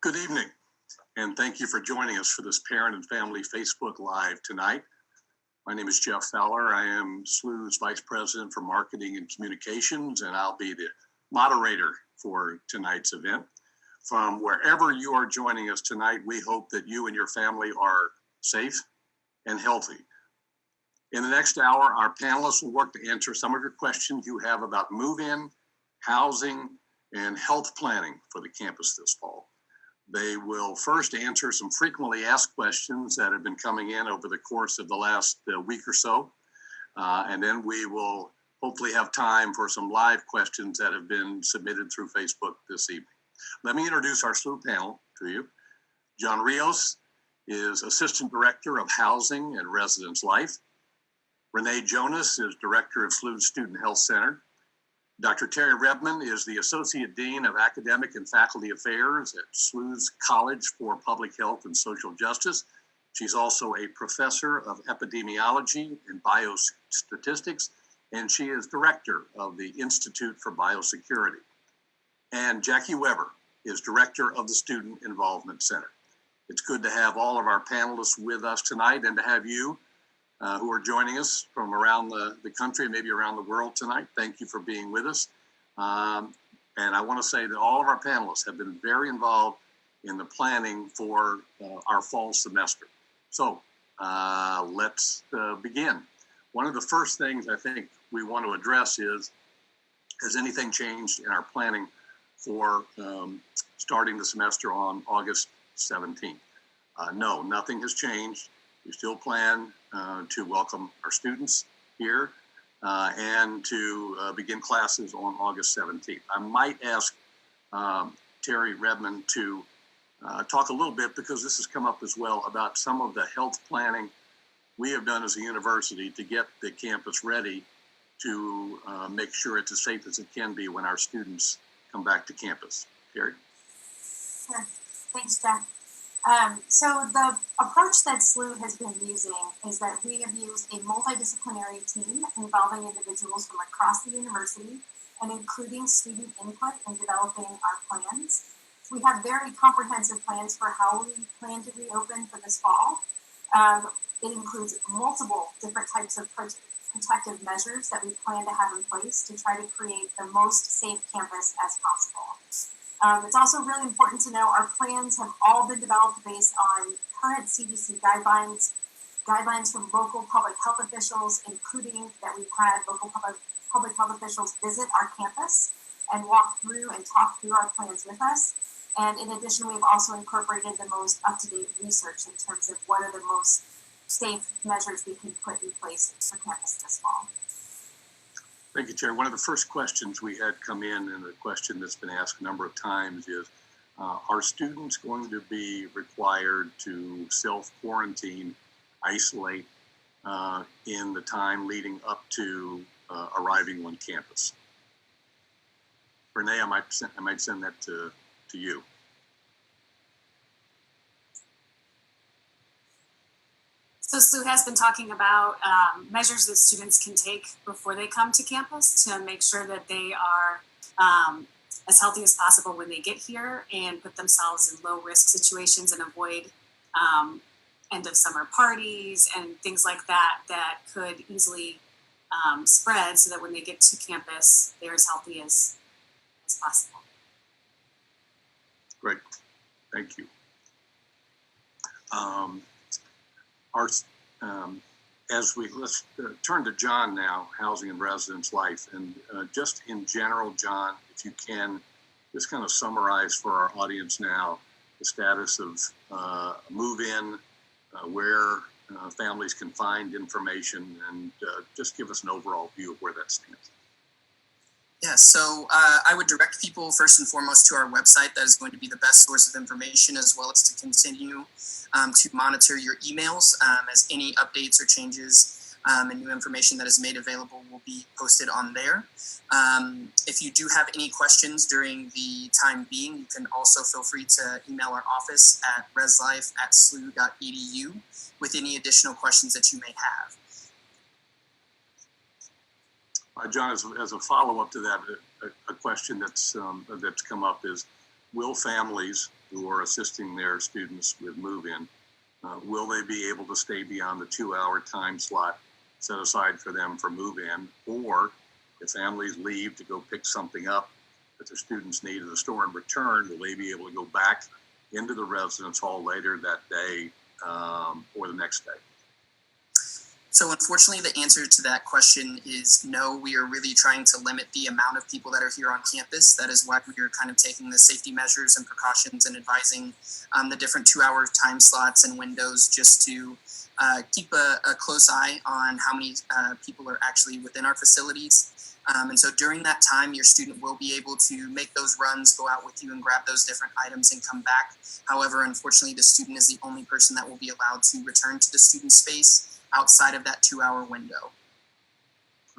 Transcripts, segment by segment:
Good evening, and thank you for joining us for this Parent and Family Facebook Live tonight. My name is Jeff Fowler. I am SLU's Vice President for Marketing and Communications, and I'll be the moderator for tonight's event. From wherever you are joining us tonight, we hope that you and your family are safe and healthy. In the next hour, our panelists will work to answer some of your questions you have about move-in, housing, and health planning for the campus this fall. They will first answer some frequently asked questions that have been coming in over the course of the last week or so. And then we will hopefully have time for some live questions that have been submitted through Facebook this evening. Let me introduce our SLU panel to you. John Rios is Assistant Director of Housing and Residence Life. Renee Jonas is Director of SLU's Student Health Center. Dr. Terry Redmond is the Associate Dean of Academic and Faculty Affairs at SLU's College for Public Health and Social Justice. She's also a professor of epidemiology and biostatistics, and she is director of the Institute for Biosecurity. And Jackie Weber is director of the Student Involvement Center. It's good to have all of our panelists with us tonight and to have you who are joining us from around the country, maybe around the world tonight. Thank you for being with us. And I want to say that all of our panelists have been very involved in the planning for our fall semester. So let's begin. One of the first things I think we want to address is, has anything changed in our planning for starting the semester on August 17th? No, nothing has changed. We still plan to welcome our students here and to begin classes on August 17th. I might ask Terry Redmond to talk a little bit, because this has come up as well, about some of the health planning we have done as a university to get the campus ready to make sure it's as safe as it can be when our students come back to campus. Terry? Sure. Thanks, Jeff. So the approach that SLU has been using is that we have used a multidisciplinary team involving individuals from across the university and including student input in developing our plans. We have very comprehensive plans for how we plan to reopen for this fall. It includes multiple different types of protective measures that we plan to have in place to try to create the most safe campus as possible. It's also really important to know our plans have all been developed based on current CDC guidelines from local public health officials, including that we've had local public health officials visit our campus and walk through and talk through our plans with us. And in addition, we've also incorporated the most up-to-date research in terms of what are the most safe measures we can put in place for campus this fall. Thank you, Chair. One of the first questions we had come in, and a question that's been asked a number of times, is are students going to be required to self-quarantine, isolate in the time leading up to arriving on campus? Renee, I might send that to you. So SLU has been talking about measures that students can take before they come to campus to make sure that they are as healthy as possible when they get here and put themselves in low risk situations and avoid end of summer parties and things like that that could easily spread, so that when they get to campus, they're as healthy as possible. Great, thank you. Let's turn to John now, Housing and Residence Life. And just in general, John, if you can just kind of summarize for our audience now the status of move-in, where families can find information, and just give us an overall view of where that stands. Yeah, so I would direct people first and foremost to our website. That is going to be the best source of information, as well as to continue to monitor your emails as any updates or changes and new information that is made available will be posted on there. If you do have any questions during the time being, you can also feel free to email our office at reslife@slu.edu with any additional questions that you may have. John, as a follow-up to that, a question that's come up is, will families who are assisting their students with move-in, will they be able to stay beyond the 2-hour time slot set aside for them for move-in? Or if families leave to go pick something up that their students need at the store and return, will they be able to go back into the residence hall later that day or the next day? So unfortunately, the answer to that question is no. We are really trying to limit the amount of people that are here on campus. That is why we are kind of taking the safety measures and precautions and advising the different 2-hour time slots and windows, just to keep a close eye on how many people are actually within our facilities. And so during that time, your student will be able to make those runs, go out with you and grab those different items and come back. However, unfortunately, the student is the only person that will be allowed to return to the student space outside of that 2-hour window.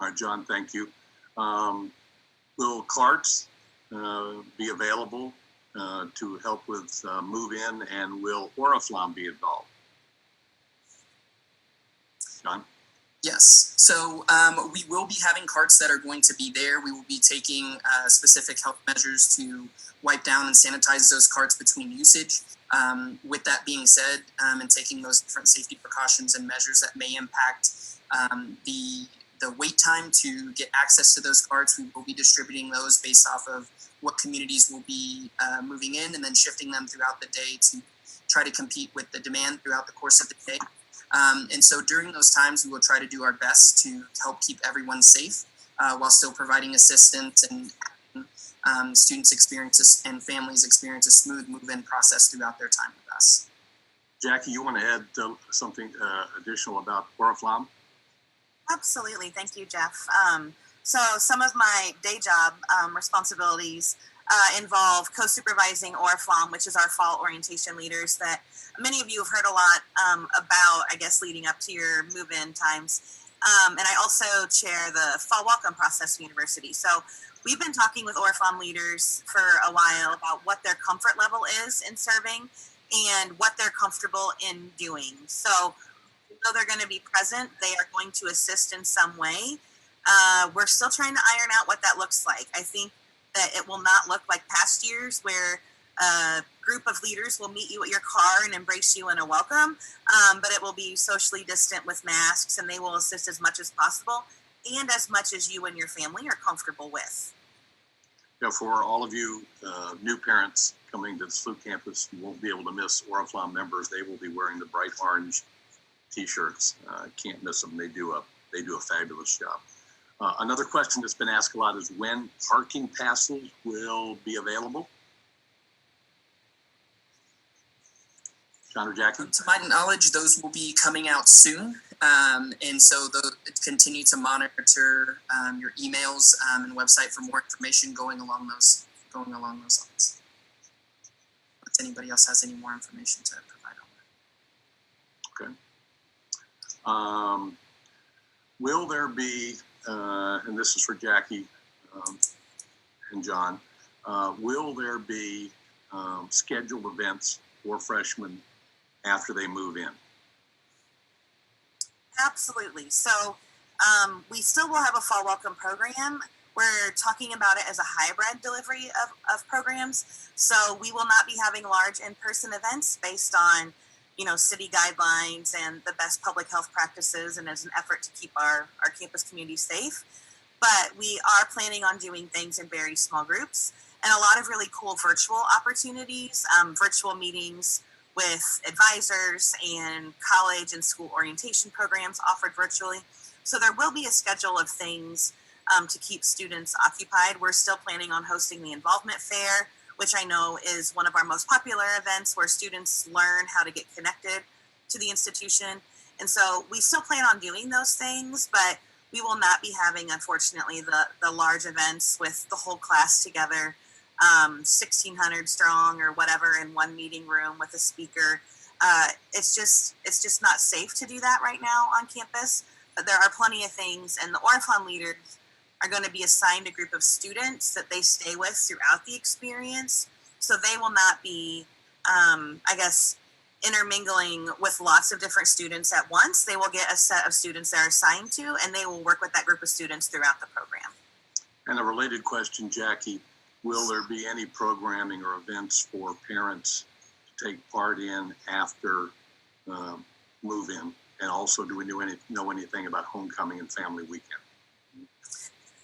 All right, John, thank you. Will carts be available to help with move-in, and will Oriflam be involved? John? Yes, so we will be having carts that are going to be there. We will be taking specific health measures to wipe down and sanitize those carts between usage. With that being said, and taking those different safety precautions and measures that may impact the wait time to get access to those carts, we will be distributing those based off of what communities will be moving in, and then shifting them throughout the day to try to compete with the demand throughout the course of the day. And so during those times, we will try to do our best to help keep everyone safe while still providing assistance and students experience and families experience a smooth move-in process throughout their time with us. Jackie, you want to add something additional about Oriflam? Absolutely. Thank you, Jeff. So some of my day job responsibilities involve co-supervising Oriflam, which is our fall orientation leaders that many of you have heard a lot about, I guess, leading up to your move-in times. And I also chair the fall welcome process for university. So we've been talking with Oriflam leaders for a while about what their comfort level is in serving and what they're comfortable in doing. So though they're going to be present, they are going to assist in some way. We're still trying to iron out what that looks like. I think that it will not look like past years where a group of leaders will meet you at your car and embrace you in a welcome, but it will be socially distant with masks, and they will assist as much as possible and as much as you and your family are comfortable with. Yeah, for all of you new parents coming to the SLU campus, you won't be able to miss Oriflam members. They will be wearing the bright orange T-shirts. Can't miss them. They do a fabulous job. Another question that's been asked a lot is when parking passes will be available. John or Jackie? To my knowledge, those will be coming out soon. And so continue to monitor your emails and website for more information going along those lines. If anybody else has any more information to provide on that. Okay. Will there be, and this is for Jackie and John, will there be scheduled events for freshmen after they move in? Absolutely. So we still will have a fall welcome program. We're talking about it as a hybrid delivery of programs. So we will not be having large in-person events based on, city guidelines and the best public health practices, and as an effort to keep our campus community safe. But we are planning on doing things in very small groups and a lot of really cool virtual opportunities, virtual meetings with advisors and college and school orientation programs offered virtually. So there will be a schedule of things to keep students occupied. We're still planning on hosting the involvement fair, which I know is one of our most popular events where students learn how to get connected to the institution. And so we still plan on doing those things, but we will not be having, unfortunately, the large events with the whole class together, 1,600 strong or whatever in one meeting room with a speaker. It's just not safe to do that right now on campus, but there are plenty of things, and the Oriflam leaders are going to be assigned a group of students that they stay with throughout the experience. So they will not be, intermingling with lots of different students at once. They will get a set of students they're assigned to, and they will work with that group of students throughout the program. And a related question, Jackie, will there be any programming or events for parents to take part in after move-in? And also, do we know anything about homecoming and family weekend?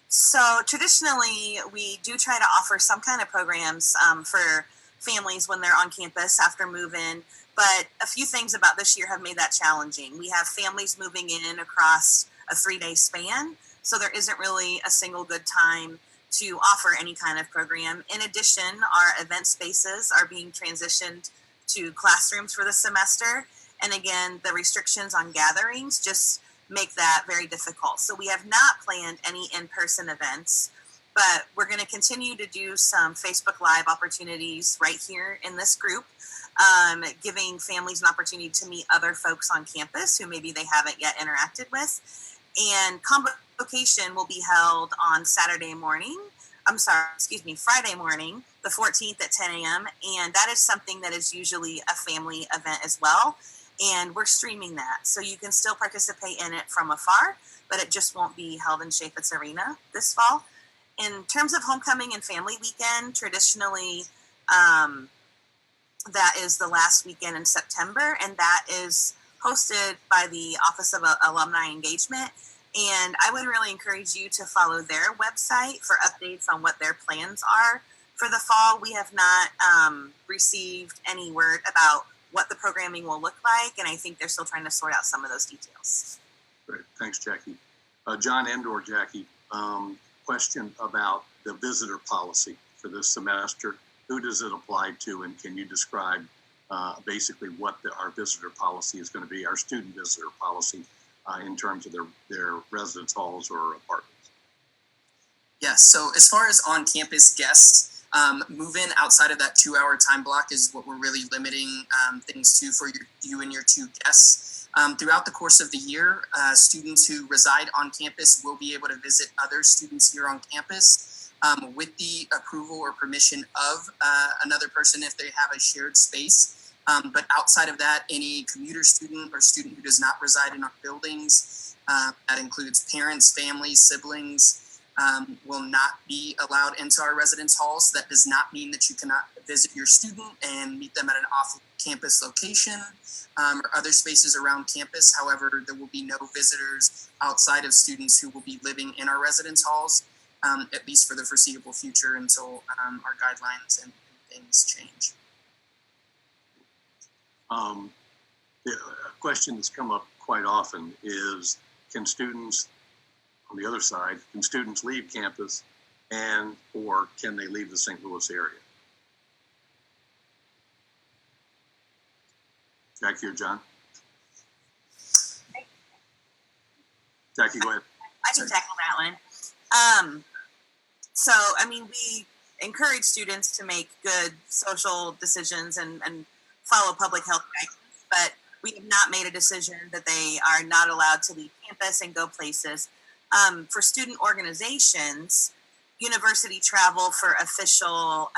So traditionally, we do try to offer some kind of programs for families when they're on campus after move-in. But a few things about this year have made that challenging. We have families moving in across a 3-day span, so there isn't really a single good time to offer any kind of program. In addition, our event spaces are being transitioned to classrooms for the semester. And again, the restrictions on gatherings just make that very difficult. So we have not planned any in-person events, but we're going to continue to do some Facebook Live opportunities right here in this group, giving families an opportunity to meet other folks on campus who maybe they haven't yet interacted with. And convocation will be held on Friday morning, the 14th at 10 a.m. And that is something that is usually a family event as well. And we're streaming that. So you can still participate in it from afar, but it just won't be held in Chaffetz Arena this fall. In terms of homecoming and family weekend, traditionally, that is the last weekend in September, and that is hosted by the Office of Alumni Engagement. And I would really encourage you to follow their website for updates on what their plans are for the fall. We have not received any word about what the programming will look like, and I think they're still trying to sort out some of those details. Great, thanks, Jackie. John and/or Jackie, question about the visitor policy for this semester. Who does it apply to, and can you describe basically what our visitor policy is going to be, our student visitor policy, in terms of their residence halls or apartments? Yes, so as far as on-campus guests, move-in outside of that 2-hour time block is what we're really limiting things to for you and your 2 guests. Throughout the course of the year, students who reside on campus will be able to visit other students here on campus with the approval or permission of another person if they have a shared space. But outside of that, any commuter student or student who does not reside in our buildings, that includes parents, families, siblings, will not be allowed into our residence halls. That does not mean that you cannot visit your student and meet them at an off-campus location or other spaces around campus. However, there will be no visitors outside of students who will be living in our residence halls, at least for the foreseeable future until our guidelines and things change. The question that's come up quite often is, can students, on the other side, can students leave campus or can they leave the St. Louis area? Jackie or John? Jackie, go ahead. I can tackle that one. We encourage students to make good social decisions and follow public health guidance, but we have not made a decision that they are not allowed to leave campus and go places. For student organizations, university travel for official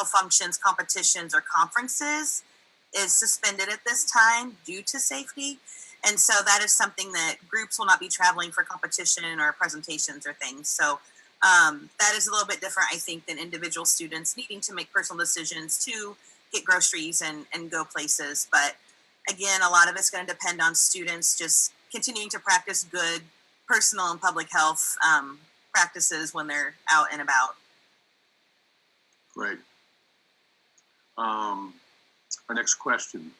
functions, competitions, or conferences is suspended at this time due to safety. And so that is something that groups will not be traveling for competition or presentations or things. So that is a little bit different, I think, than individual students needing to make personal decisions to get groceries and go places. But again, a lot of it's going to depend on students just continuing to practice good personal and public health practices when they're out and about. Great. Our next question,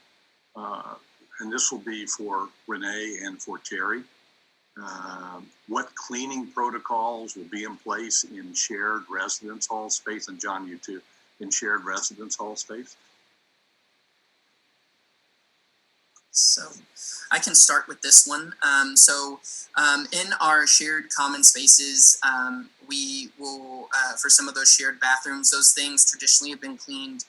and this will be for Renee and for Terry. What cleaning protocols will be in place in shared residence hall space? And John, you too, in shared residence hall space? So I can start with this one. In our shared common spaces, we will, for some of those shared bathrooms, those things traditionally have been cleaned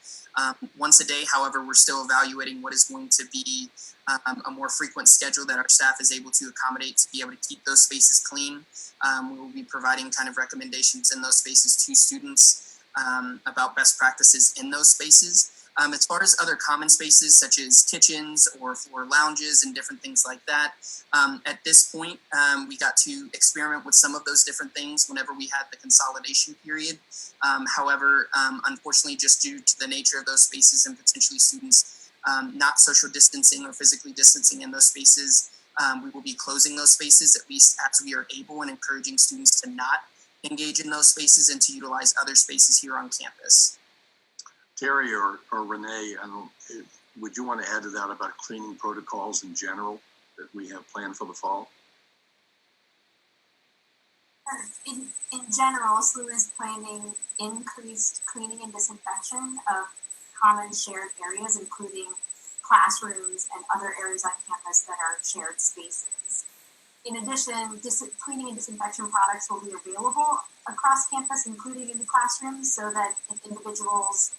once a day. However, we're still evaluating what is going to be a more frequent schedule that our staff is able to accommodate to be able to keep those spaces clean. We will be providing kind of recommendations in those spaces to students about best practices in those spaces. As far as other common spaces such as kitchens or for lounges and different things like that, at this point, we got to experiment with some of those different things whenever we had the consolidation period. However, unfortunately, just due to the nature of those spaces and potentially students not social distancing or physically distancing in those spaces, we will be closing those spaces at least as we are able and encouraging students to not engage in those spaces and to utilize other spaces here on campus. Terry or Renee, would you want to add to that about cleaning protocols in general that we have planned for the fall? In general, SLU is planning increased cleaning and disinfection of common shared areas, including classrooms and other areas on campus that are shared spaces. In addition, cleaning and disinfection products will be available across campus, including in the classrooms, so that if individuals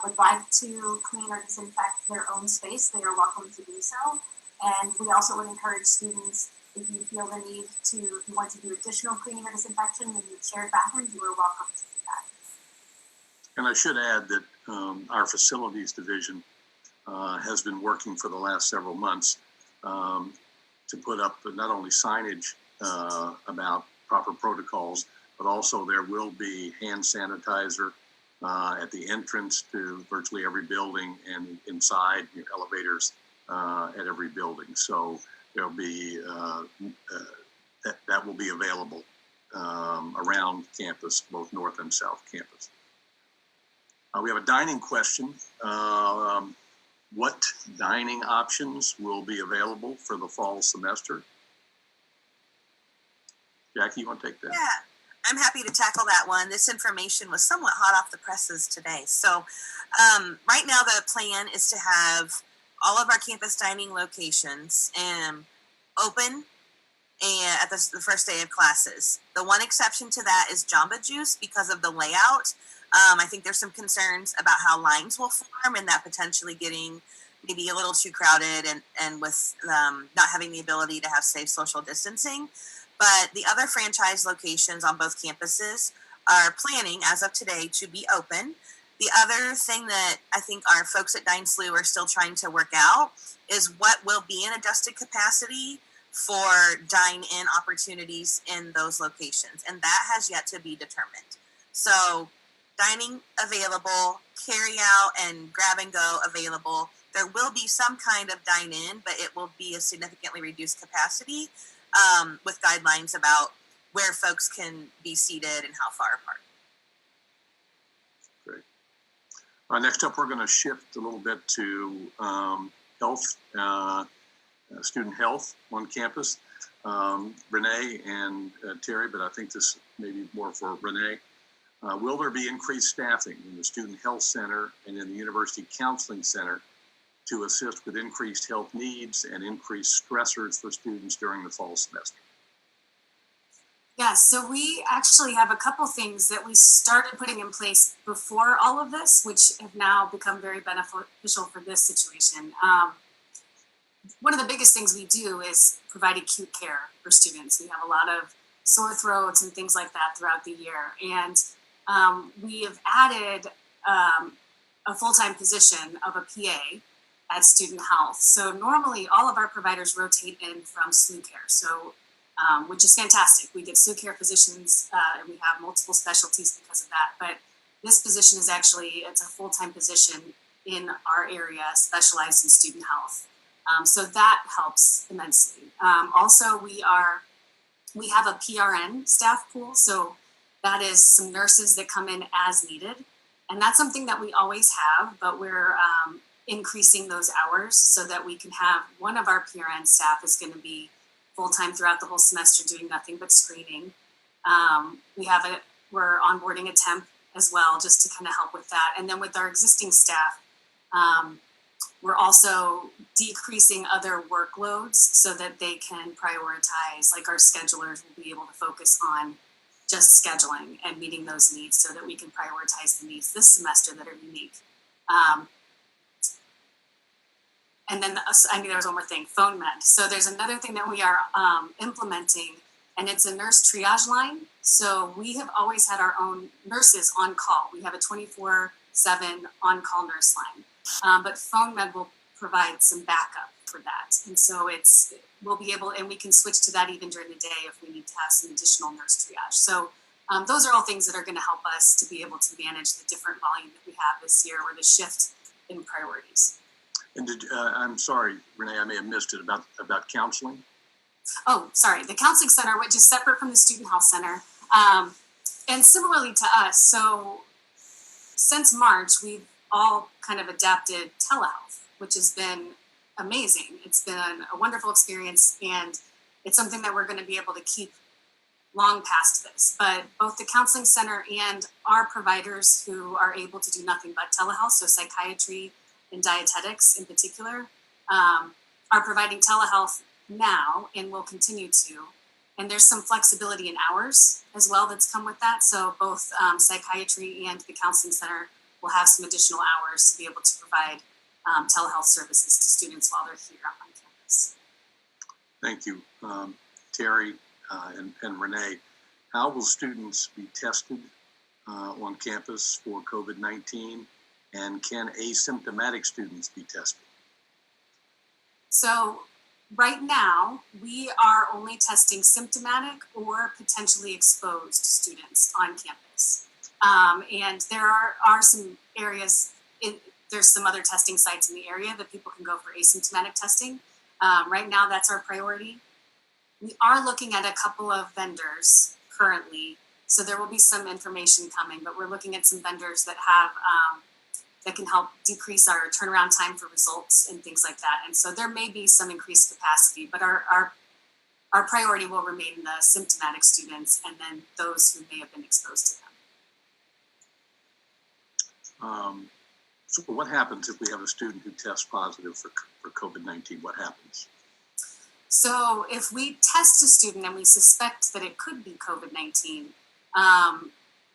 would like to clean or disinfect their own space, they are welcome to do so. And we also would encourage students, if you feel the need to, if you want to do additional cleaning or disinfection in the shared bathrooms, you are welcome to do that. And I should add that our facilities division has been working for the last several months to put up not only signage about proper protocols, but also there will be hand sanitizer at the entrance to virtually every building and inside elevators at every building. So there'll be that will be available around campus, both North and South Campus. We have a dining question. What dining options will be available for the fall semester? Jackie, you want to take that? Yeah, I'm happy to tackle that one. This information was somewhat hot off the presses today. So right now the plan is to have all of our campus dining locations open and at the first day of classes. The one exception to that is Jamba Juice because of the layout. I think there's some concerns about how lines will form and that potentially getting maybe a little too crowded and with not having the ability to have safe social distancing. But the other franchise locations on both campuses are planning as of today to be open. The other thing that I think our folks at Dine SLU are still trying to work out is what will be an adjusted capacity for dine-in opportunities in those locations. And that has yet to be determined. So dining available, carry out and grab and go available. There will be some kind of dine in, but it will be a significantly reduced capacity with guidelines about where folks can be seated and how far apart. Great. Next up, we're going to shift a little bit to health, student health on campus. Renee and Terry, but I think this may be more for Renee. Will there be increased staffing in the Student Health Center and in the University Counseling Center to assist with increased health needs and increased stressors for students during the fall semester? Yeah, so we actually have a couple things that we started putting in place before all of this, which have now become very beneficial for this situation. One of the biggest things we do is provide acute care for students. We have a lot of sore throats and things like that throughout the year. And we have added a full-time position of a PA at Student Health. So normally all of our providers rotate in from SLU Care, so which is fantastic. We get SLU Care physicians and we have multiple specialties because of that. But this position is actually, it's a full-time position in our area specialized in student health. So that helps immensely. Also, we have a PRN staff pool. So that is some nurses that come in as needed. And that's something that we always have, but we're increasing those hours so that we can have one of our PRN staff is going to be full-time throughout the whole semester doing nothing but screening. We're onboarding a temp as well, just to kind of help with that. And then with our existing staff, we're also decreasing other workloads so that they can prioritize, like our schedulers will be able to focus on just scheduling and meeting those needs so that we can prioritize the needs this semester that are unique. And then there was one more thing, phone med. So there's another thing that we are implementing, and it's a nurse triage line. So we have always had our own nurses on call. We have a 24/7 on-call nurse line. But phone med will provide some backup for that. And so we'll be able, and we can switch to that even during the day if we need to have some additional nurse triage. So those are all things that are going to help us to be able to manage the different volume that we have this year, or the shift in priorities. And I'm sorry, Renee, I may have missed it about counseling. Oh, sorry, the counseling center, which is separate from the student health center. And similarly to us, so since March, we've all kind of adapted telehealth, which has been amazing. It's been a wonderful experience, and it's something that we're going to be able to keep long past this. But both the counseling center and our providers who are able to do nothing but telehealth, so psychiatry and dietetics in particular, are providing telehealth now and will continue to. And there's some flexibility in hours as well that's come with that. So both psychiatry and the counseling center will have some additional hours to be able to provide telehealth services to students while they're here on campus. Thank you. Terry and Renee, how will students be tested on campus for COVID-19, and can asymptomatic students be tested? So right now, we are only testing symptomatic or potentially exposed students on campus. And there are some areas, there's some other testing sites in the area that people can go for asymptomatic testing. Right now, that's our priority. We are looking at a couple of vendors currently, so there will be some information coming, but we're looking at some vendors that have that can help decrease our turnaround time for results and things like that. And so there may be some increased capacity, but our priority will remain the symptomatic students and then those who may have been exposed to them. So what happens if we have a student who tests positive for COVID-19? What happens? So if we test a student and we suspect that it could be COVID-19,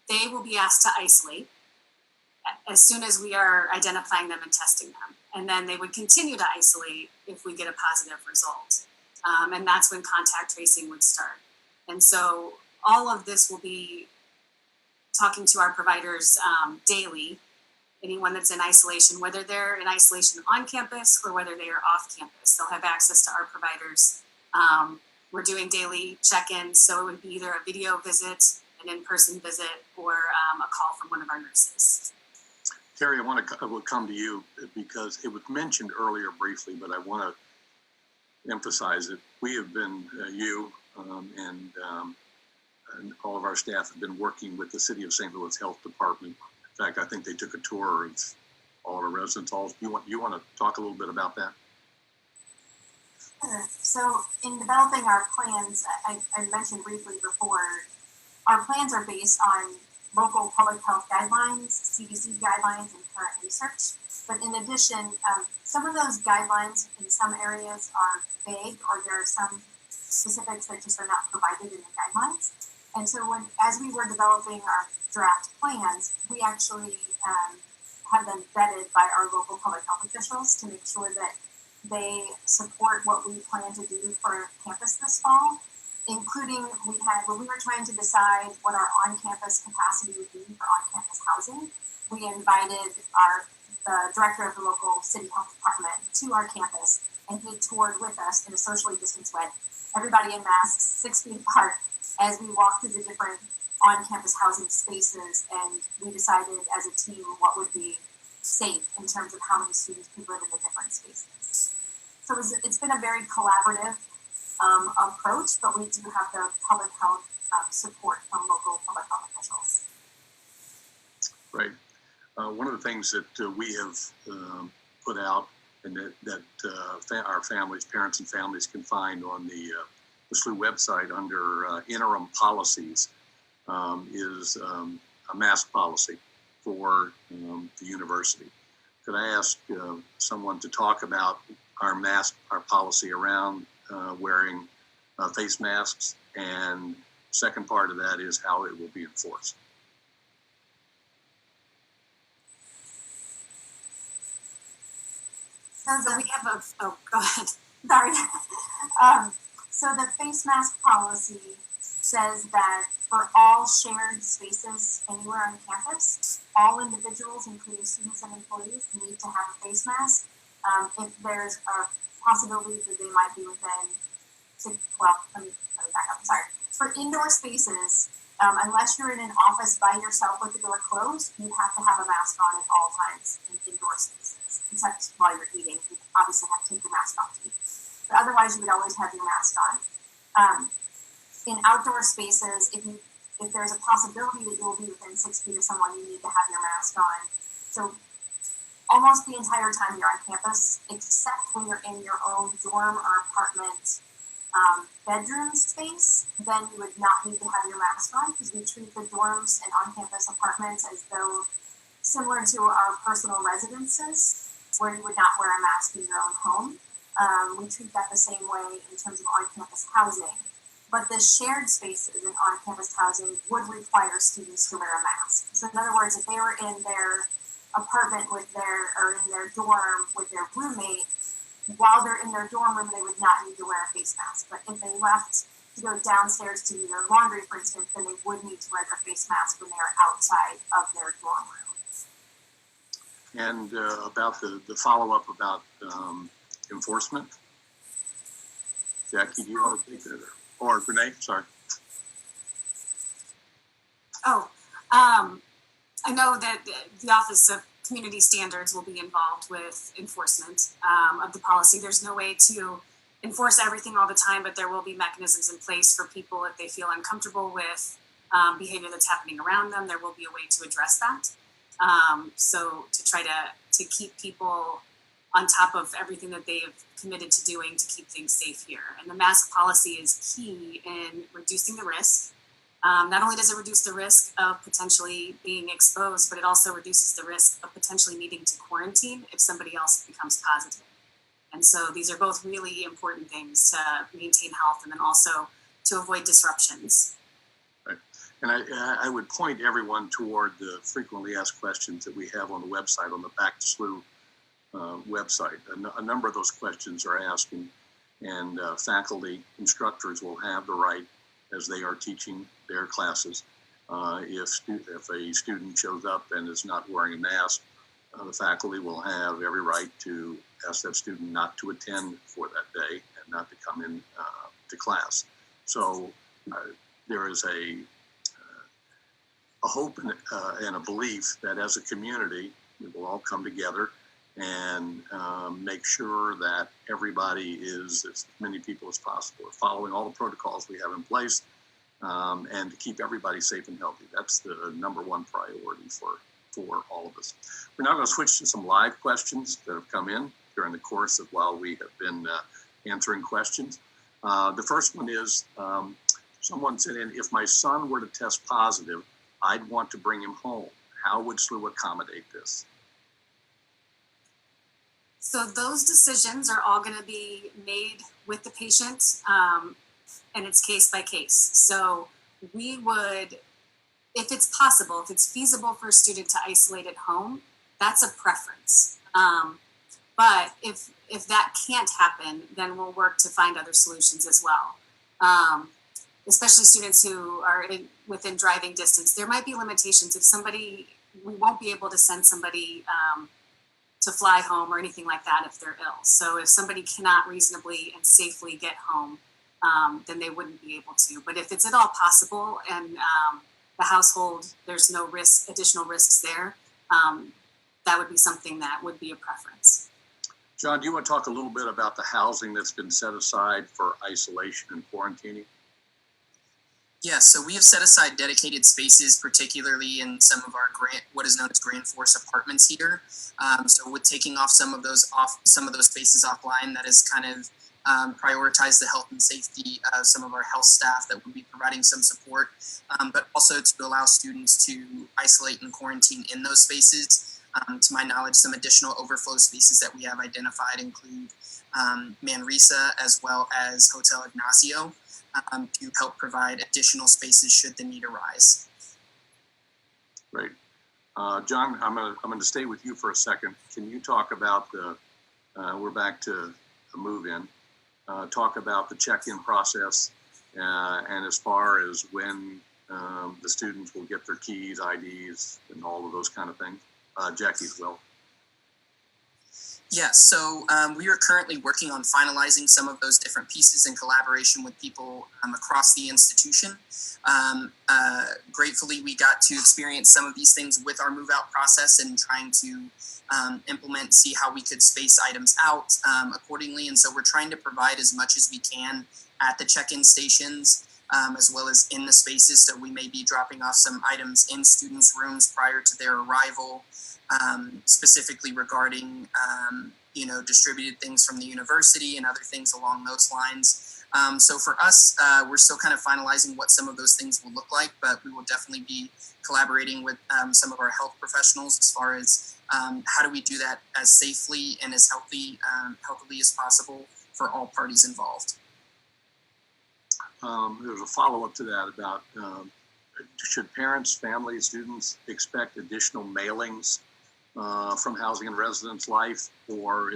they will be asked to isolate as soon as we are identifying them and testing them. And then they would continue to isolate if we get a positive result. And that's when contact tracing would start. And so all of this will be talking to our providers daily, anyone that's in isolation, whether they're in isolation on campus or whether they are off campus. They'll have access to our providers. We're doing daily check-ins, so it would be either a video visit, an in-person visit, or a call from one of our nurses. Terry, I will come to you because it was mentioned earlier briefly, but I want to emphasize it. We have been, you and all of our staff have been working with the City of St. Louis Health Department. In fact, I think they took a tour of all our residence halls. You want to talk a little bit about that? Sure. So in developing our plans, I mentioned briefly before, our plans are based on local public health guidelines, CDC guidelines, and current research. But in addition, some of those guidelines in some areas are vague, or there are some specifics that just are not provided in the guidelines. And so as we were developing our draft plans, we actually have them vetted by our local public health officials to make sure that they support what we plan to do for campus this fall, including when we were trying to decide what our on-campus capacity would be for on-campus housing, we invited the director of the local city health department to our campus, and he toured with us in a socially distanced way, everybody in masks, 6 feet apart, as we walked through the different on-campus housing spaces, and we decided as a team what would be safe in terms of how many students could live in the different spaces. So it's been a very collaborative approach, but we do have the public health support from local public health officials. Right. One of the things that we have put out, and that our families, parents and families can find on the SLU website under interim policies, is a mask policy for the university. Could I ask someone to talk about our policy around wearing face masks, and second part of that is how it will be enforced? So We have go ahead. Sorry. So the face mask policy says that for all shared spaces anywhere on campus, all individuals, including students and employees, need to have a face mask. If there's a possibility that they might be within let me back up, sorry. For indoor spaces, unless you're in an office by yourself with the door closed, you have to have a mask on at all times in indoor spaces, except while you're eating. You obviously have to take your mask off to eat. But otherwise, you would always have your mask on. In outdoor spaces, if there's a possibility that you will be within 6 feet of someone, you need to have your mask on. So almost the entire time you're on campus, except when you're in your own dorm or apartment bedroom space, then you would not need to have your mask on, because we treat the dorms and on-campus apartments as though similar to our personal residences, where you would not wear a mask in your own home. We treat that the same way in terms of on-campus housing. But the shared spaces in on-campus housing would require students to wear a mask. So in other words, if they were in their apartment or in their dorm with their roommate, while they're in their dorm room, they would not need to wear a face mask. But if they left to go downstairs to do their laundry, for instance, then they would need to wear their face mask when they are outside of their dorm room. And about the follow-up about enforcement. Jackie, do you want to take that? Or Renee, sorry. I know that the Office of Community Standards will be involved with enforcement of the policy. There's no way to enforce everything all the time, but there will be mechanisms in place for people if they feel uncomfortable with behavior that's happening around them. There will be a way to address that. So to try to keep people on top of everything that they've committed to doing to keep things safe here. And the mask policy is key in reducing the risk. Not only does it reduce the risk of potentially being exposed, but it also reduces the risk of potentially needing to quarantine if somebody else becomes positive. And so these are both really important things to maintain health and then also to avoid disruptions. Right. And I would point everyone toward the frequently asked questions that we have on the website, on the Back to SLU website. A number of those questions are asking, and faculty instructors will have the right, as they are teaching their classes, if a student shows up and is not wearing a mask, the faculty will have every right to ask that student not to attend for that day and not to come in to class. So there is a hope and a belief that as a community, we will all come together and make sure that everybody is, as many people as possible, are following all the protocols we have in place, and to keep everybody safe and healthy. That's the number one priority for all of us. We're now going to switch to some live questions that have come in during the course of while we have been answering questions. The first one is, someone said, if my son were to test positive, I'd want to bring him home. How would SLU accommodate this? So those decisions are all going to be made with the patient, and it's case by case. So we would, if it's possible, if it's feasible for a student to isolate at home, that's a preference. But if that can't happen, then we'll work to find other solutions as well. Especially students who are within driving distance, there might be limitations. We won't be able to send somebody to fly home or anything like that if they're ill. So if somebody cannot reasonably and safely get home, then they wouldn't be able to. But if it's at all possible and the household, there's no additional risks there, that would be something that would be a preference. John, do you want to talk a little bit about the housing that's been set aside for isolation and quarantining? Yeah, so we have set aside dedicated spaces, particularly in some of our what is known as Grand Force apartments here. So with taking off some of those spaces offline, that has kind of prioritized the health and safety of some of our health staff that would be providing some support, but also to allow students to isolate and quarantine in those spaces. To my knowledge, some additional overflow spaces that we have identified include Manresa as well as Hotel Ignacio, to help provide additional spaces should the need arise. Great. John, I'm going to stay with you for a second. Can you talk about we're back to the move-in, talk about the check-in process, and as far as when the students will get their keys, IDs, and all of those kind of things? Jackie as well. Yeah, so we are currently working on finalizing some of those different pieces in collaboration with people across the institution. Gratefully, we got to experience some of these things with our move out process and trying to implement, see how we could space items out accordingly. And so we're trying to provide as much as we can at the check-in stations, as well as in the spaces. So we may be dropping off some items in students' rooms prior to their arrival. Specifically regarding, distributed things from the university and other things along those lines. So for us, we're still kind of finalizing what some of those things will look like, but we will definitely be collaborating with some of our health professionals as far as how do we do that as safely and as healthily as possible for all parties involved. There's a follow-up to that about should parents, families, students expect additional mailings from Housing and Residence Life, or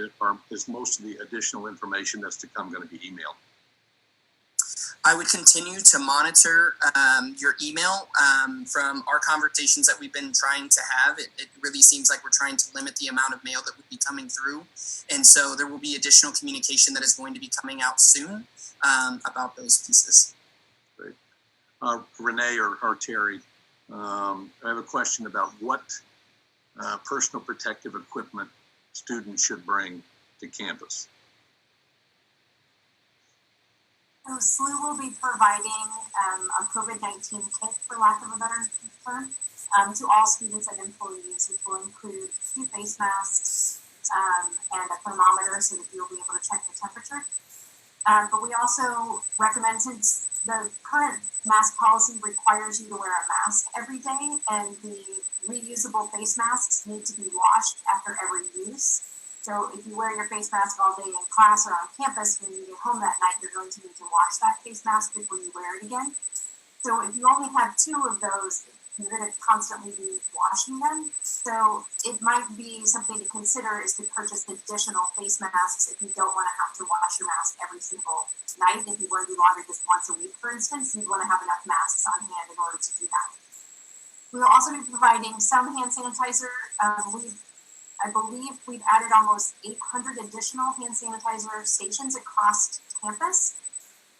is most of the additional information that's to come going to be emailed? I would continue to monitor your email from our conversations that we've been trying to have. It really seems like we're trying to limit the amount of mail that would be coming through. And so there will be additional communication that is going to be coming out soon about those pieces. Great. Renee or Terry, I have a question about what personal protective equipment students should bring to campus. So SLU will be providing a COVID-19 kit, for lack of a better term, to all students and employees, which will include 2 face masks and a thermometer so that you'll be able to check the temperature. But we also recommend, since the current mask policy requires you to wear a mask every day, and the reusable face masks need to be washed after every use. So if you wear your face mask all day in class or on campus, when you get home that night, you're going to need to wash that face mask before you wear it again. So if you only have 2 of those, you're going to constantly be washing them. So it might be something to consider is to purchase additional face masks if you don't want to have to wash your mask every single night. If you want to do laundry just once a week, for instance, you'd want to have enough masks on hand in order to do that. We will also be providing some hand sanitizer. I believe we've added almost 800 additional hand sanitizer stations across campus.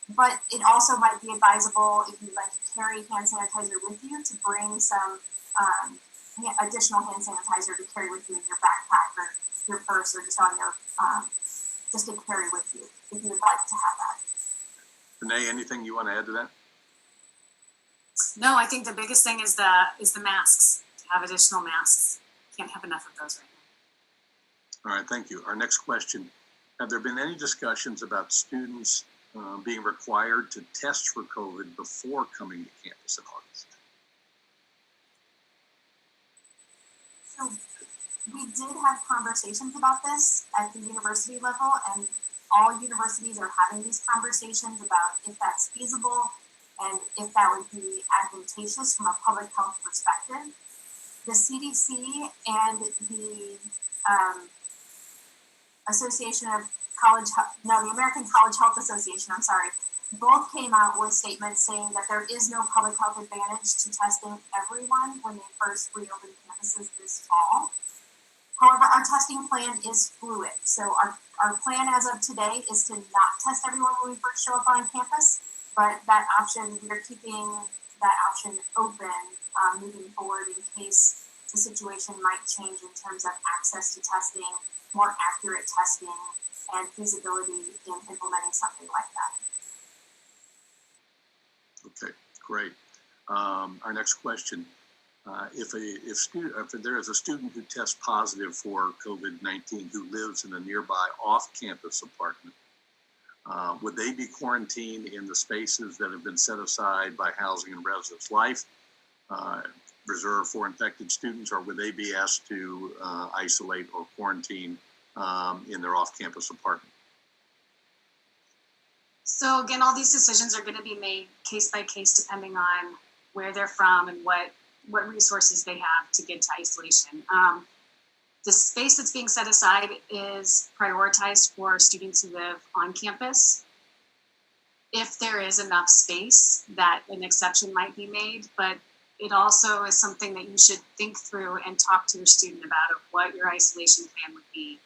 But it also might be advisable, if you'd like to carry hand sanitizer with you, to bring some additional hand sanitizer to carry with you in your backpack or your purse, or just on your just to carry with you if you would like to have that. Renee, anything you want to add to that? No, I think the biggest thing is the masks. To have additional masks, can't have enough of those right now. All right, thank you. Our next question: have there been any discussions about students being required to test for COVID before coming to campus in August? So we did have conversations about this at the university level, and all universities are having these conversations about if that's feasible and if that would be advantageous from a public health perspective. The CDC and the the American College Health Association, both came out with statements saying that there is no public health advantage to testing everyone when they first reopen campuses this fall. However, our testing plan is fluid. So our plan as of today is to not test everyone when we first show up on campus, but that option, we are keeping that option open moving forward in case the situation might change in terms of access to testing, more accurate testing, and feasibility in implementing something like that. Okay, great. Our next question: if there is a student who tests positive for COVID-19 who lives in a nearby off-campus apartment, would they be quarantined in the spaces that have been set aside by Housing and Residence Life, reserved for infected students, or would they be asked to isolate or quarantine in their off-campus apartment? So again, all these decisions are going to be made case by case depending on where they're from and what resources they have to get to isolation. The space that's being set aside is prioritized for students who live on campus. if there is enough space, that an exception might be made, but it also is something that you should think through and talk to your student about of what your isolation plan would be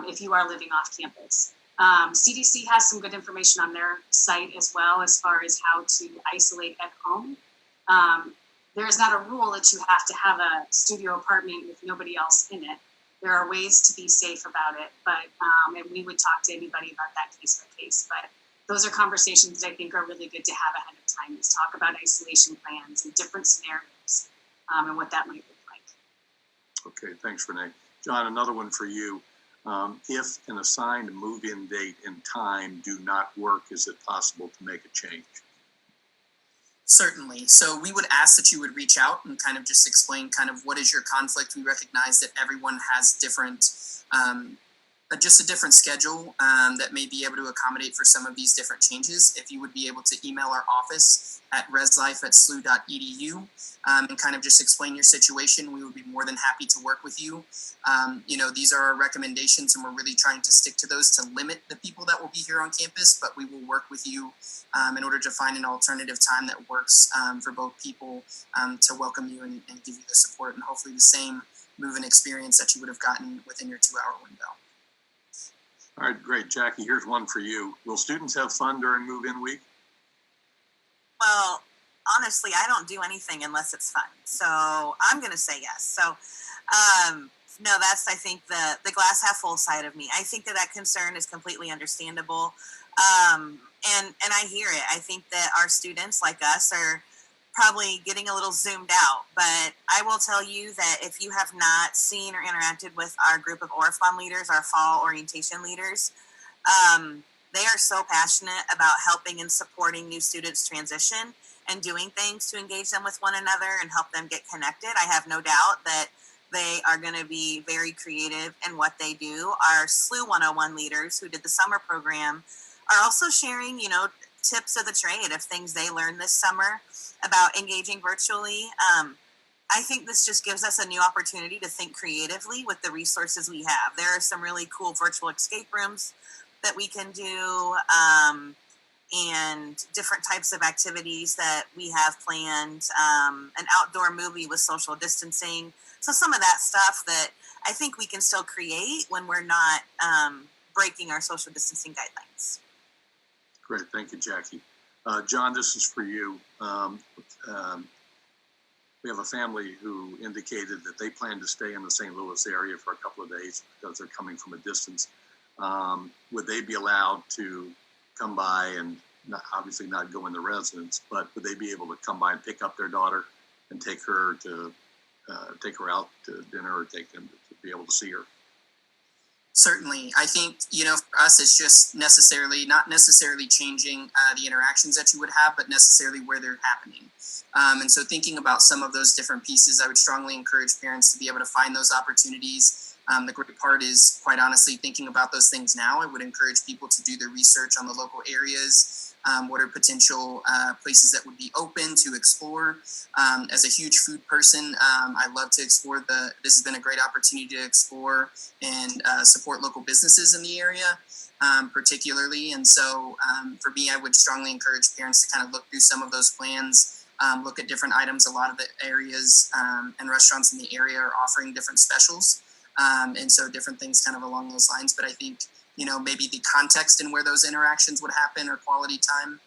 if you are living off campus. CDC has some good information on their site as well as far as how to isolate at home. There is not a rule that you have to have a studio apartment with nobody else in it. There are ways to be safe about it, but and we would talk to anybody about that case by case. But those are conversations that I think are really good to have ahead of time, is talk about isolation plans and different scenarios and what that might look like. Okay, thanks, Renee. John, another one for you. If an assigned move-in date and time do not work, is it possible to make a change? Certainly. So we would ask that you would reach out and kind of just explain kind of what is your conflict. We recognize that everyone has different, just a different schedule that may be able to accommodate for some of these different changes. If you would be able to email our office at reslife@slu.edu and kind of just explain your situation, we would be more than happy to work with you. These are our recommendations, and we're really trying to stick to those to limit the people that will be here on campus, but we will work with you in order to find an alternative time that works for both people to welcome you and give you the support and hopefully the same move-in experience that you would have gotten within your 2-hour window. All right, great. Jackie, here's one for you. Will students have fun during move-in week? Well, honestly, I don't do anything unless it's fun. So I'm going to say yes. So, no, that's, I think, the glass half full side of me. I think that concern is completely understandable. And I hear it. I think that our students like us are probably getting a little zoomed out, but I will tell you that if you have not seen or interacted with our group of ORFON leaders, our fall orientation leaders, they are so passionate about helping and supporting new students transition and doing things to engage them with one another and help them get connected. I have no doubt that they are going to be very creative in what they do. Our SLU 101 leaders who did the summer program are also sharing, tips of the trade of things they learned this summer about engaging virtually. I think this just gives us a new opportunity to think creatively with the resources we have. There are some really cool virtual escape rooms that we can do and different types of activities that we have planned, an outdoor movie with social distancing. So some of that stuff that I think we can still create when we're not breaking our social distancing guidelines. Great, thank you, Jackie. John, this is for you. We have a family who indicated that they plan to stay in the St. Louis area for a couple of days because they're coming from a distance. Would they be allowed to come by and obviously not go in the residence, but would they be able to come by and pick up their daughter and take her out to dinner or take them to be able to see her? Certainly. I think, for us, it's just not necessarily changing the interactions that you would have, but necessarily where they're happening. And so thinking about some of those different pieces, I would strongly encourage parents to be able to find those opportunities. The great part is, quite honestly, thinking about those things now. I would encourage people to do their research on the local areas. What are potential places that would be open to explore? As a huge food person, I love to explore this has been a great opportunity to explore and support local businesses in the area, particularly. And so for me, I would strongly encourage parents to kind of look through some of those plans, look at different items. A lot of the areas and restaurants in the area are offering different specials. And so different things kind of along those lines. But I think, maybe the context in where those interactions would happen or quality time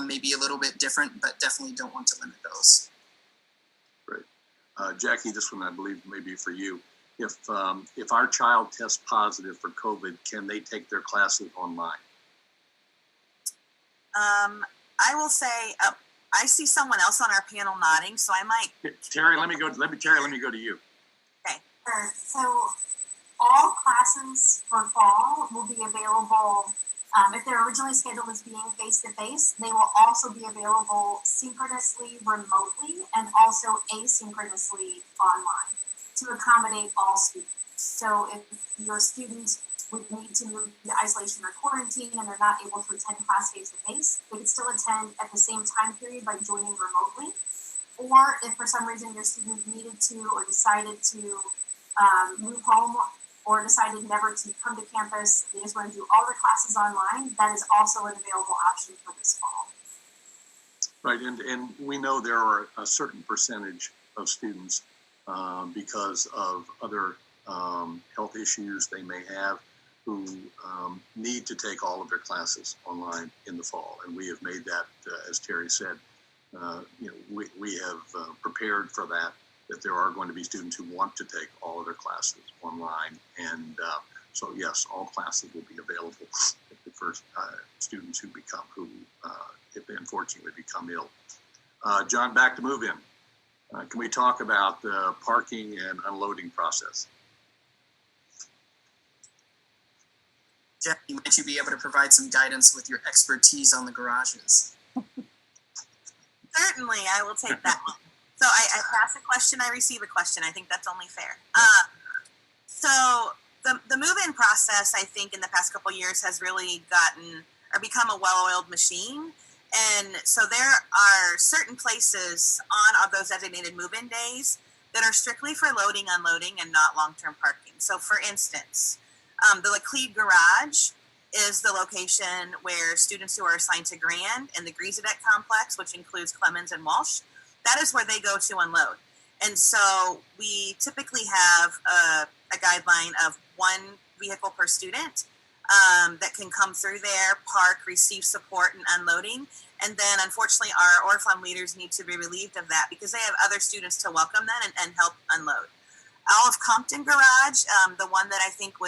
may be a little bit different, but definitely don't want to limit those. Great. Jackie, this one I believe may be for you. If our child tests positive for COVID, can they take their classes online? I will say, I see someone else on our panel nodding, so I might. Terry, let me go to you. Sure. So all classes for fall will be available. If they're originally scheduled as being face-to-face, they will also be available synchronously, remotely, and also asynchronously online to accommodate all students. So if your student would need to move to isolation or quarantine and they're not able to attend class face-to-face, they could still attend at the same time period by joining remotely. Or if for some reason your student needed to or decided to move home or decided never to come to campus, they just want to do all their classes online, that is also an available option for this fall. Right, and we know there are a certain percentage of students because of other health issues they may have who need to take all of their classes online in the fall. And we have made that, as Terry said, we have prepared for that there are going to be students who want to take all of their classes online. And so, yes, all classes will be available for students who if they unfortunately become ill. John, back to move-in. Can we talk about the parking and unloading process? Jackie, might you be able to provide some guidance with your expertise on the garages? Certainly, I will take that one. So I pass a question, I receive a question. I think that's only fair. So the move-in process, I think, in the past couple of years has really become a well-oiled machine. And so there are certain places on those designated move-in days that are strictly for loading, unloading, and not long-term parking. So for instance, the Laclede Garage is the location where students who are assigned to Grand and the Jesuit complex, which includes Clemens and Walsh, that is where they go to unload. And so we typically have a guideline of one vehicle per student that can come through there, park, receive support, and unloading. And then, unfortunately, our Oriflame leaders need to be relieved of that because they have other students to welcome them and help unload. Olive Compton Garage, the one that I think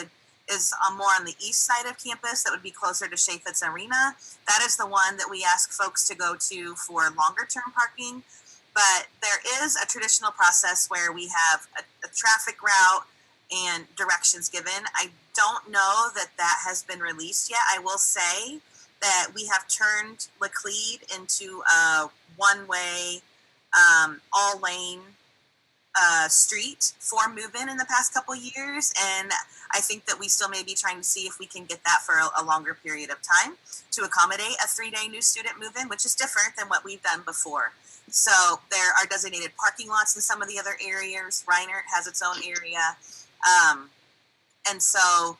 is more on the east side of campus, that would be closer to Chaffetz Arena. That is the one that we ask folks to go to for longer term parking. But there is a traditional process where we have a traffic route and directions given. I don't know that has been released yet. I will say that we have turned Laclede into a one-way, all-lane street for move-in in the past couple of years, and I think that we still may be trying to see if we can get that for a longer period of time to accommodate a 3-day new student move-in, which is different than what we've done before. So there are designated parking lots in some of the other areas. Reinert has its own area. And so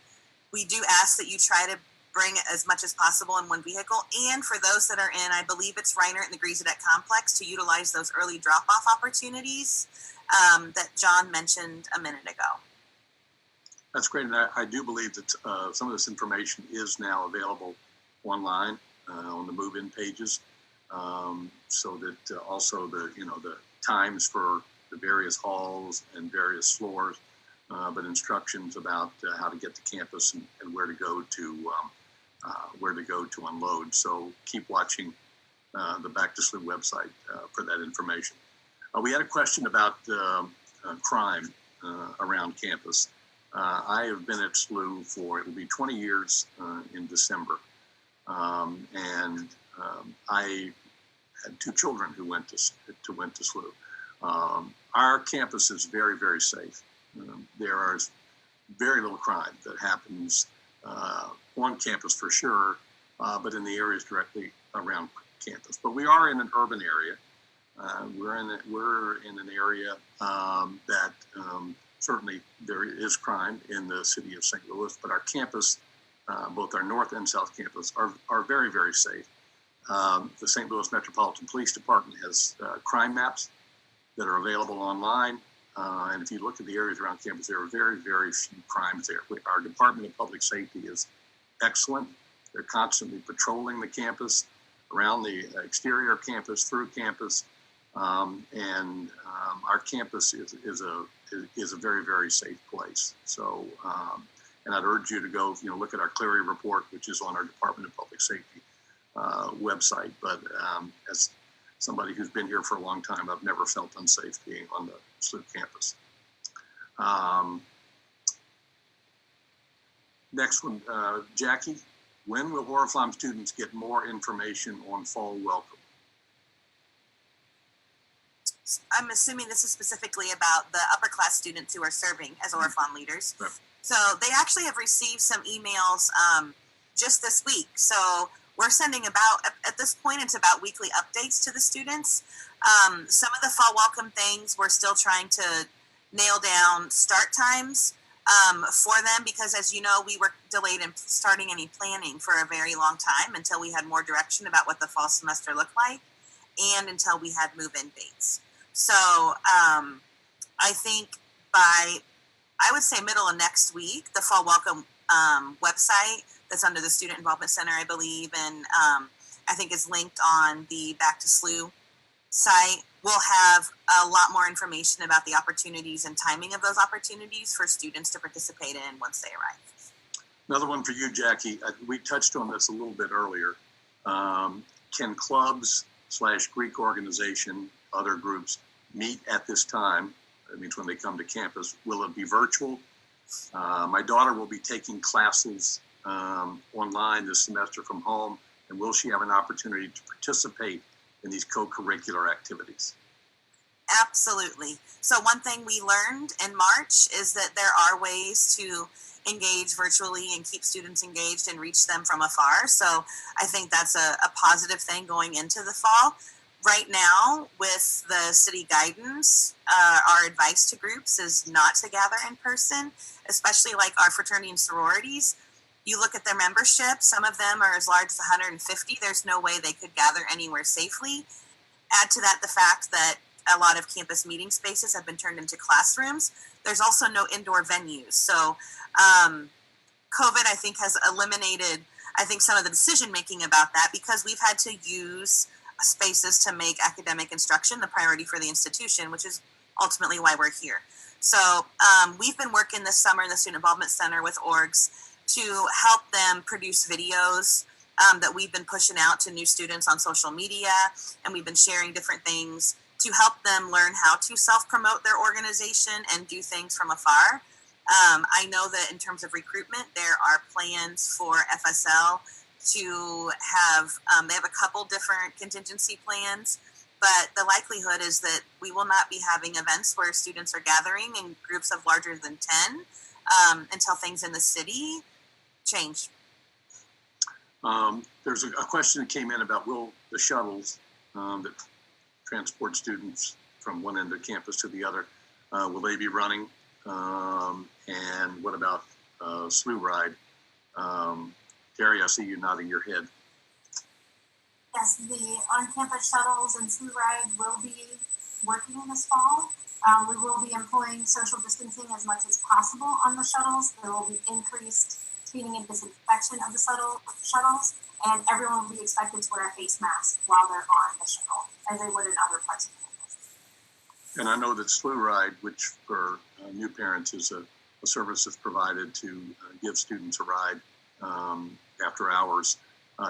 we do ask that you try to bring as much as possible in one vehicle. And for those that are in, I believe it's Reinert and the Jesuit complex, to utilize those early drop-off opportunities that John mentioned a minute ago. That's great. And I do believe that some of this information is now available online on the move-in pages. So that also the times for the various halls and various floors, but instructions about how to get to campus and where to go to unload. So keep watching the Back to SLU website for that information. We had a question about crime around campus. I have been at SLU it will be 20 years in December, and I had 2 children who went to SLU. Our campus is very, very safe. There is very little crime that happens on campus for sure, but in the areas directly around campus. But we are in an urban area. We're in an area that certainly there is crime in the city of St. Louis, but our campus, both our North and South campus, are very, very safe. The St. Louis Metropolitan Police Department has crime maps that are available online. And if you look at the areas around campus, there are very, very few crimes there. Our Department of Public Safety is excellent. They're constantly patrolling the campus, around the exterior of campus, through campus. And our campus is a very, very safe place. So, and I'd urge you to go, look at our Clery report, which is on our Department of Public Safety website. But as somebody who's been here for a long time, I've never felt unsafe being on the SLU campus. Next one, Jackie, when will Oriflame students get more information on fall welcome? I'm assuming this is specifically about the upper class students who are serving as Oriflame leaders. Right. So they actually have received some emails just this week. So we're sending at this point, it's about weekly updates to the students. Some of the fall welcome things, we're still trying to nail down start times. for them, because as you know, we were delayed in starting any planning for a very long time until we had more direction about what the fall semester looked like and until we had move-in dates. So I think by, I would say middle of next week, the Fall Welcome website that's under the Student Involvement Center, I believe, and I think it's linked on the Back to SLU site, will have a lot more information about the opportunities and timing of those opportunities for students to participate in once they arrive. Another one for you, Jackie. We touched on this a little bit earlier. Can clubs / Greek organization, other groups, meet at this time? That means when they come to campus. Will it be virtual? My daughter will be taking classes online this semester from home, and will she have an opportunity to participate in these co-curricular activities? Absolutely. So one thing we learned in March is that there are ways to engage virtually and keep students engaged and reach them from afar. So I think that's a positive thing going into the fall. Right now, with the city guidance, our advice to groups is not to gather in person, especially like our fraternity and sororities. You look at their membership, some of them are as large as 150. There's no way they could gather anywhere safely. Add to that the fact that a lot of campus meeting spaces have been turned into classrooms. There's also no indoor venues. So COVID, I think, has eliminated, I think, some of the decision making about that, because we've had to use spaces to make academic instruction the priority for the institution, which is ultimately why we're here. So we've been working this summer in the Student Involvement Center with orgs to help them produce videos that we've been pushing out to new students on social media, and we've been sharing different things to help them learn how to self-promote their organization and do things from afar. I know that in terms of recruitment, there are plans for FSL to have, they have a couple different contingency plans, but the likelihood is that we will not be having events where students are gathering in groups of larger than 10 until things in the city change. There's a question that came in about, will the shuttles that transport students from one end of campus to the other, will they be running? And what about SLU ride? Terry, I see you nodding your head. Yes, the on-campus shuttles and SLU ride will be working this fall. We will be employing social distancing as much as possible on the shuttles. There will be increased cleaning and disinfection of the shuttles, and everyone will be expected to wear a face mask while they're on the shuttle, as they would in other parts of campus. And I know that SLU ride, which for new parents is a service that's provided to give students a ride after hours.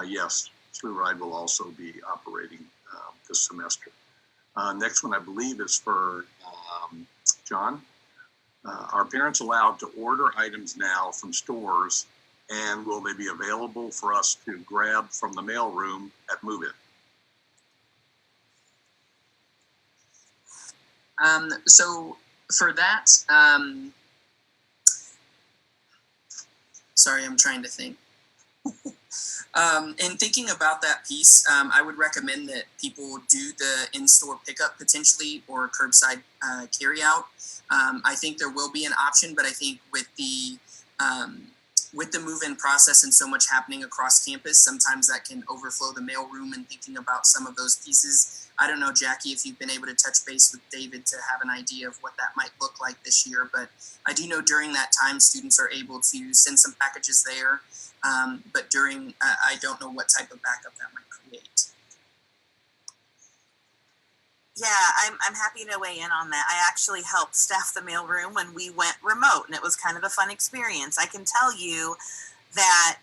Yes, SLU ride will also be operating this semester. Next one, I believe, is for John. Are parents allowed to order items now from stores, and will they be available for us to grab from the mailroom at move-in? So for that, sorry, I'm trying to think. In thinking about that piece, I would recommend that people do the in-store pickup potentially or curbside carryout. I think there will be an option, but I think with the move-in process and so much happening across campus, sometimes that can overflow the mailroom, and thinking about some of those pieces. I don't know, Jackie, if you've been able to touch base with David to have an idea of what that might look like this year, but I do know during that time students are able to send some packages there. But during, I don't know what type of backup that might create. Yeah, I'm happy to weigh in on that. I actually helped staff the mailroom when we went remote, and it was kind of a fun experience. I can tell you that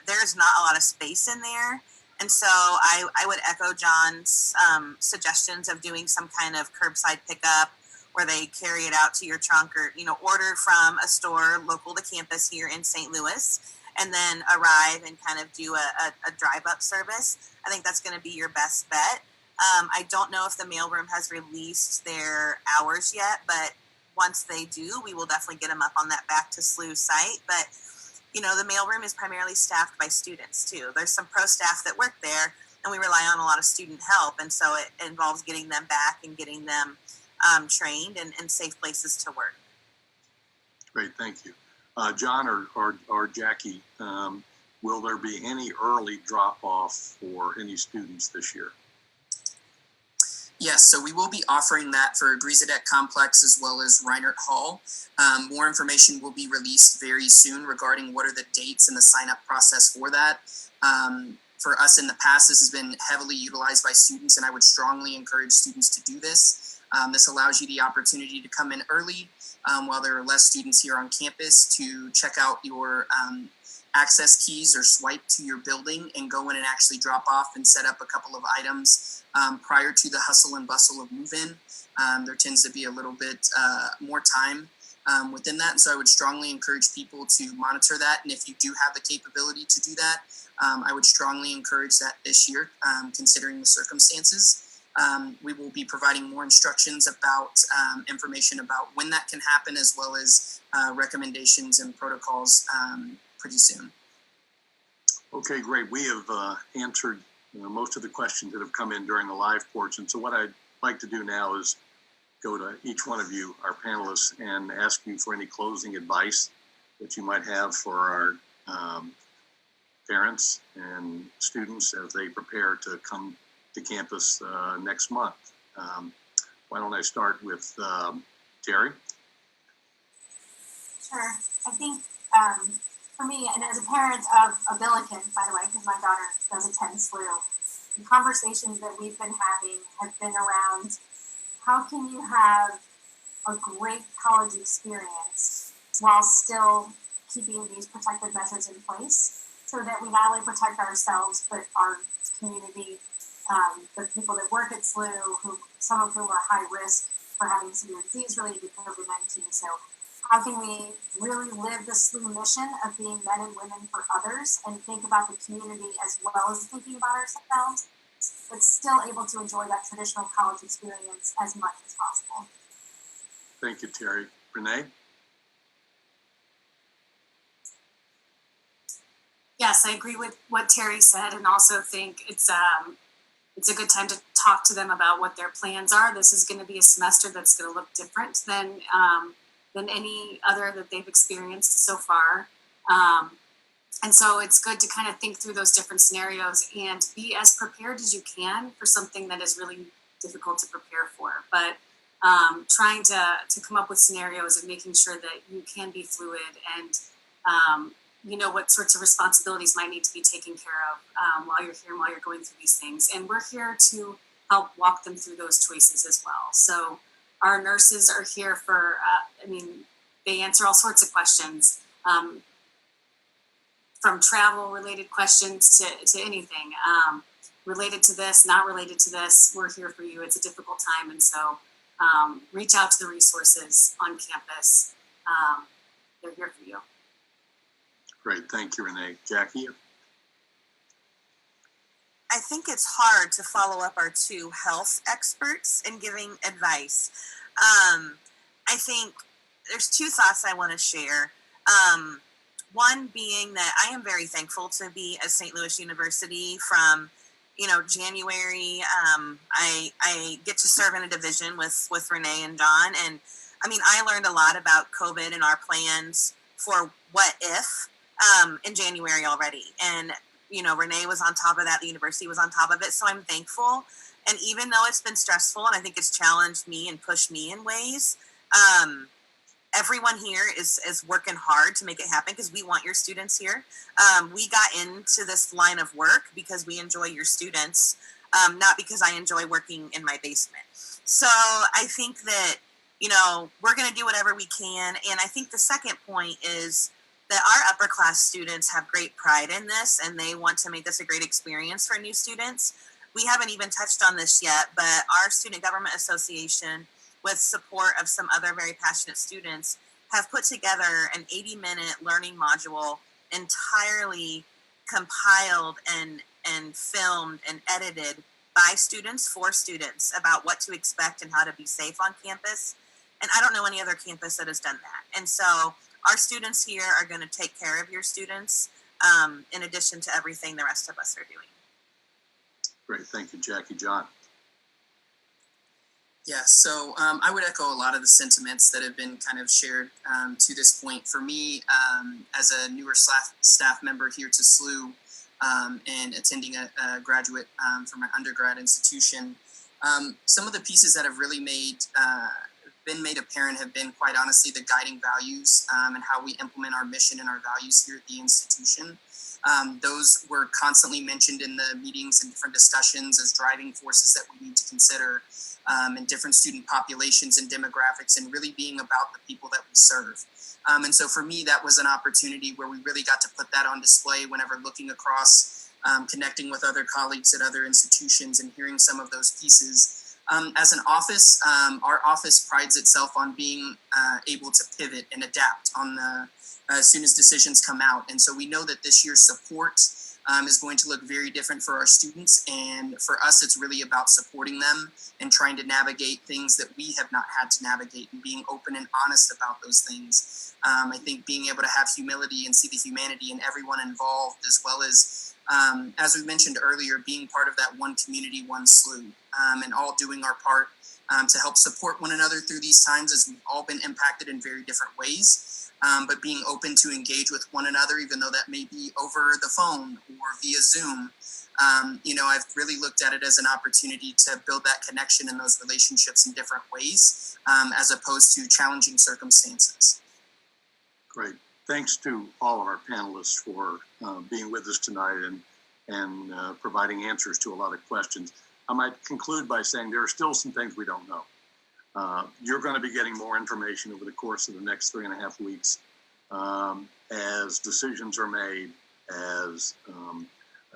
there's not a lot of space in there. And so I would echo John's suggestions of doing some kind of curbside pickup where they carry it out to your trunk, or, order from a store local to campus here in St. Louis, and then arrive and kind of do a drive-up service. I think that's going to be your best bet. I don't know if the mailroom has released their hours yet, but once they do, we will definitely get them up on that Back to SLU site. But, the mailroom is primarily staffed by students too. There's some pro staff that work there, and we rely on a lot of student help. And so it involves getting them back and getting them trained and safe places to work. Great, thank you. John or Jackie, will there be any early drop-off for any students this year? Yes, so we will be offering that for Grisedet Complex as well as Reinert Hall. More information will be released very soon regarding what are the dates and the sign-up process for that. For us in the past, this has been heavily utilized by students, and I would strongly encourage students to do this. This allows you the opportunity to come in early while there are less students here on campus to check out your access keys or swipe to your building and go in and actually drop off and set up a couple of items prior to the hustle and bustle of move-in. There tends to be a little bit more time within that, and so I would strongly encourage people to monitor that, and if you do have the capability to do that, I would strongly encourage that this year, considering the circumstances. We will be providing more instructions about information about when that can happen, as well as recommendations and protocols pretty soon. Okay, great. We have answered most of the questions that have come in during the live portion. So what I'd like to do now is go to each one of you, our panelists, and ask you for any closing advice that you might have for our parents and students as they prepare to come to campus next month. Why don't I start with Terry? Sure. I think for me, and as a parent of a Billiken, by the way, because my daughter does attend SLU, the conversations that we've been having have been around how can you have a great college experience while still keeping these protective measures in place so that we not only protect ourselves, but our community, the people that work at SLU, some of whom are high risk for having severe disease related to COVID-19. So how can we really live the SLU mission of being men and women for others and think about the community as well as thinking about ourselves, but still able to enjoy that traditional college experience as much as possible? Thank you, Terry. Renee? Yes, I agree with what Terry said, and also think it's a good time to talk to them about what their plans are. This is going to be a semester that's going to look different than any other that they've experienced so far. And so it's good to kind of think through those different scenarios and be as prepared as you can for something that is really difficult to prepare for. But trying to come up with scenarios and making sure that you can be fluid and you know what sorts of responsibilities might need to be taken care of while you're here and while you're going through these things. And we're here to help walk them through those choices as well. So our nurses are here for, they answer all sorts of questions, from travel related questions to anything related to this, not related to this. We're here for you. It's a difficult time. And so reach out to the resources on campus. They're here for you. Great, thank you, Renee. Jackie? I think it's hard to follow up our two health experts in giving advice. I think there's two thoughts I want to share. One being that I am very thankful to be at St. Louis University from, January. I get to serve in a division with Renee and John. And I learned a lot about COVID and our plans for what if in January already. And, Renee was on top of that. The university was on top of it. So I'm thankful. And even though it's been stressful and I think it's challenged me and pushed me in ways, everyone here is working hard to make it happen because we want your students here. We got into this line of work because we enjoy your students, not because I enjoy working in my basement. So I think that, we're going to do whatever we can. And I think the second point is that our upper class students have great pride in this and they want to make this a great experience for new students. We haven't even touched on this yet, but our Student Government Association, with support of some other very passionate students, have put together an 80-minute learning module entirely compiled and filmed and edited by students for students about what to expect and how to be safe on campus. And I don't know any other campus that has done that. And so our students here are going to take care of your students in addition to everything the rest of us are doing. Great, thank you, Jackie. John? Yeah, so I would echo a lot of the sentiments that have been kind of shared to this point. For me, as a newer staff member here to SLU and attending a graduate from my undergrad institution, some of the pieces that have really been made apparent have been, quite honestly, the guiding values and how we implement our mission and our values here at the institution. Those were constantly mentioned in the meetings and different discussions as driving forces that we need to consider in different student populations and demographics, and really being about the people that we serve. And so for me, that was an opportunity where we really got to put that on display whenever looking across, connecting with other colleagues at other institutions and hearing some of those pieces. As an office, our office prides itself on being able to pivot and adapt on as soon as decisions come out. And so we know that this year's support is going to look very different for our students. And for us, it's really about supporting them and trying to navigate things that we have not had to navigate and being open and honest about those things. I think being able to have humility and see the humanity in everyone involved, as well as we mentioned earlier, being part of that one community, one SLU, and all doing our part to help support one another through these times, as we've all been impacted in very different ways. But being open to engage with one another, even though that may be over the phone or via Zoom. I've really looked at it as an opportunity to build that connection in those relationships in different ways, as opposed to challenging circumstances. Great. Thanks to all of our panelists for being with us tonight and providing answers to a lot of questions. I might conclude by saying there are still some things we don't know. You're going to be getting more information over the course of the next 3.5 weeks as decisions are made, as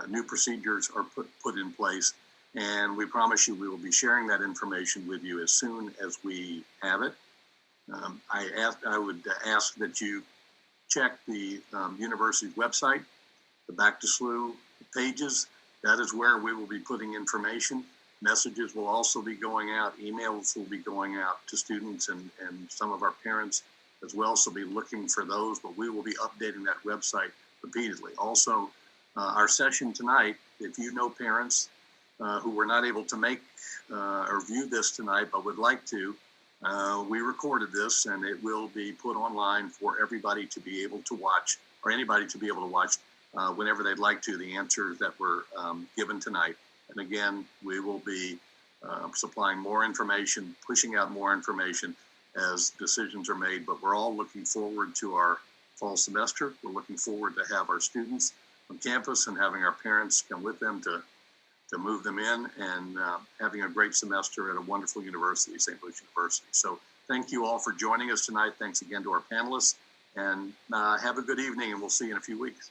new procedures are put in place. And we promise you we will be sharing that information with you as soon as we have it. I would ask that you check the university's website, the Back to SLU pages. That is where we will be putting information. Messages will also be going out. Emails will be going out to students and some of our parents as well. So be looking for those, but we will be updating that website repeatedly. Also, our session tonight, if you know parents who were not able to make or view this tonight, but would like to, we recorded this and it will be put online for everybody to be able to watch, or anybody to be able to watch whenever they'd like to, the answers that were given tonight. And again, we will be supplying more information, pushing out more information as decisions are made, but we're all looking forward to our fall semester. We're looking forward to have our students on campus and having our parents come with them to move them in, and having a great semester at a wonderful university, St. Louis University. So thank you all for joining us tonight. Thanks again to our panelists, and have a good evening, and we'll see you in a few weeks.